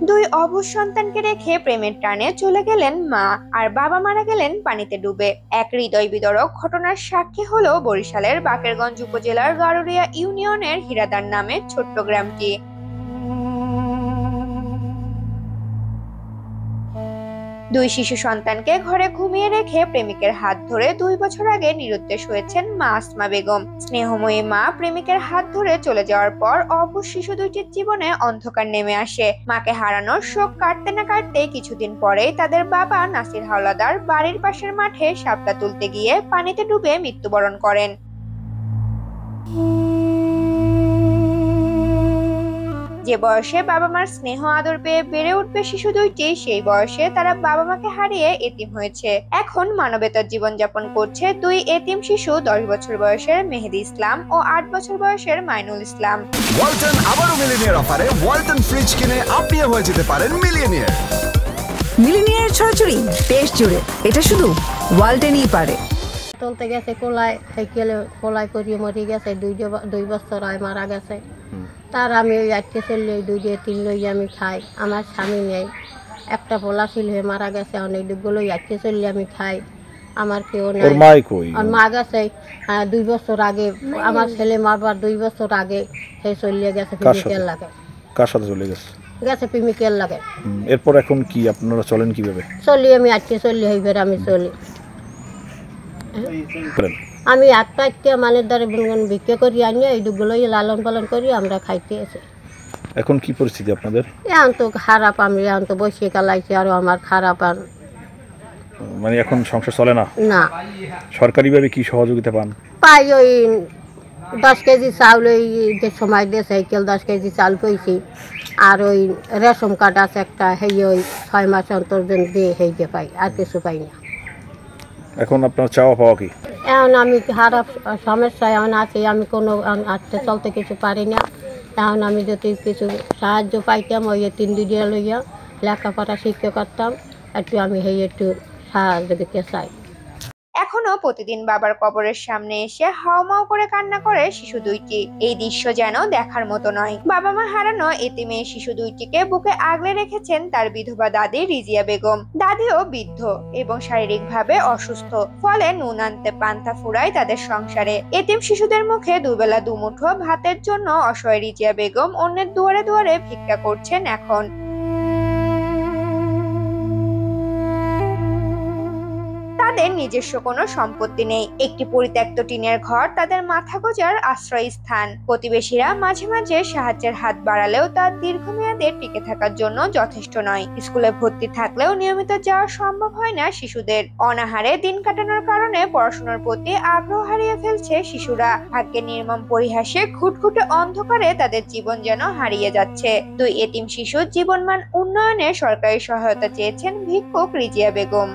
দুই অবুঝ সন্তানকে রেখে প্রেমের টানে চলে গেলেন মা, আর বাবা মারা গেলেন পানিতে ডুবে। এক হৃদয় বিদারক ঘটনার সাক্ষী হলো বরিশালের বাকেরগঞ্জ উপজেলার গারুরিয়া ইউনিয়নের হিরাদার নামের ছোট্ট গ্রামটি। দুই শিশু সন্তানকে ঘরে ঘুমিয়ে রেখে প্রেমিকের হাত ধরে 2 বছর আগে নিরুদ্দেশ হয়েছেন মা আসমা বেগম। স্নেহময়ী মা প্রেমিকের হাত ধরে চলে যাওয়ার পর অবুঝ শিশু দুইটির জীবনে অন্ধকার নেমে আসে। মাকে হারানোর শোক কাটতে না কাটতে কিছুদিন পরেই তাদের বাবা নাসির হাওলাদার বাড়ির পাশের মাঠে শাপলা তুলতে গিয়ে পানিতে ডুবে মৃত্যুবরণ করেন। যে বয়সে বাবা মার স্নেহ আদর পেয়ে বেড়ে উঠবে শিশু দুইটি, সেই বয়সে তারা বাবা মাকে হারিয়ে এতিম হয়েছে। এখন মানবেতর জীবনযাপন করছে দুই এতিম শিশু, 10 বছর বয়সের মেহেদি ইসলাম ও 8 বছর বয়সের মাইনুল ইসলাম। ওয়ালটন আবারও মিলিনিয়ার অফারে ওয়ালটন ফ্রিজ কিনে আপনিও হয়ে যেতে পারেন মিলিয়নিয়ার। মিলিনিয়ার ছড়াছড়ি দেশ জুড়ে, এটা শুধু ওয়ালটনই পারে। চলতে গেছে কোলায়, সাইকেলে কোলায় করিয়ে মরে গেছে, 2 বছর হয় মারা গেছে। তার আমি ওই আটকে চললে 2-3 লই আমি খাই। আমার স্বামী নেই, একটা পোলা ছিল হয়ে মারা গেছে, অনেক দুগুলো আটকে চললে আমি খাই। আমার কেউ নাই। আর মা গেছে 2 বছর আগে, আমার ছেলে মারবার 2 বছর আগে সে চলিয়ে গেছে প্রেমিকের লাগে। কার সাথে চলে গেছে? গেছে প্রেমিকের লাগে। এরপর এখন কি আপনারা চলেন কিভাবে? চলি আমি আটকে চললে হইবার আমি চলি। আমি আটকে মানের দ্বারা ভিক্ষা করি আনি, এই দুগুলোই লালন পালন করি আমরা খাইতে আছে। এখন কি পরিস্থিতি আপনাদের? এখন তো খারাপ, আমি এখন তো বসে কালাইছি, আরো আমার খারাপ। আর মানে এখন সংসার চলে না? না। সরকারিভাবে কি সহযোগিতা পান? পাই ওই 10 কেজি চাউল, ওই যে সময় দিয়ে সাইকেল 10 কেজি চাউল পেয়েছি। আর ওই রেশন কার্ড আছে একটা, সেই ওই 6 মাস অন্তর দিয়ে সেই যে পাই, আর কিছু পাই না। এখন আপনার চাওয়া পাওয়া কি? এখন আমি খারাপ সমস্যা এখন আছি, আমি কোনো হাঁটতে চলতে কিছু পারি না। এখন আমি যদি কিছু সাহায্য পাইতাম, ওই 3 লইয়া লেখাপড়া শিক্ষা করতাম, একটু আমি সেই একটু সাহায্য দিতে চাই। এখনো প্রতিদিন বাবার কবরের সামনে এসে হাউমাউ করে কান্না করে শিশু দুইটি। এই দৃশ্য যেন দেখার মতো নয়। বাবা মা হারানো এতিমে শিশু দুইটিকে বুকে আগলে রেখেছেন তার বিধবা দাদি রিজিয়া বেগম। দাদিও বৃদ্ধ এবং শারীরিকভাবে অসুস্থ, ফলে নুন আনতে পান্তা ফুরায় তাদের সংসারে। এতিম শিশুদের মুখে দুবেলা দুমুঠো ভাতের জন্য অসহায় রিজিয়া বেগম অন্যের দুয়ারে দুয়ারে ভিক্ষা করছেন এখন। তাদের নিজস্ব কোনো সম্পত্তি নেই, একটি পরিত্যক্ত টিনের ঘর তাদের মাথা গোঁজার আশ্রয়স্থান। প্রতিবেশীরা মাঝে মাঝে সাহায্যের হাত বাড়ালেও তা দীর্ঘমেয়াদে টিকে থাকার জন্য যথেষ্ট নয়। স্কুলে ভর্তি থাকলেও নিয়মিত যাওয়া সম্ভব হয় না শিশুদের। অনাহারে দিন কাটানোর কারণে পড়াশোনার প্রতি আগ্রহ হারিয়ে ফেলছে শিশুরা। ভাগ্যের নির্মম পরিহাসে ঘুটঘুটে অন্ধকারে তাদের জীবন যেন হারিয়ে যাচ্ছে। দুই এতিম শিশুর জীবনমান উন্নয়নে সরকারি সহায়তা চেয়েছেন ভিক্ষুক রিজিয়া বেগম।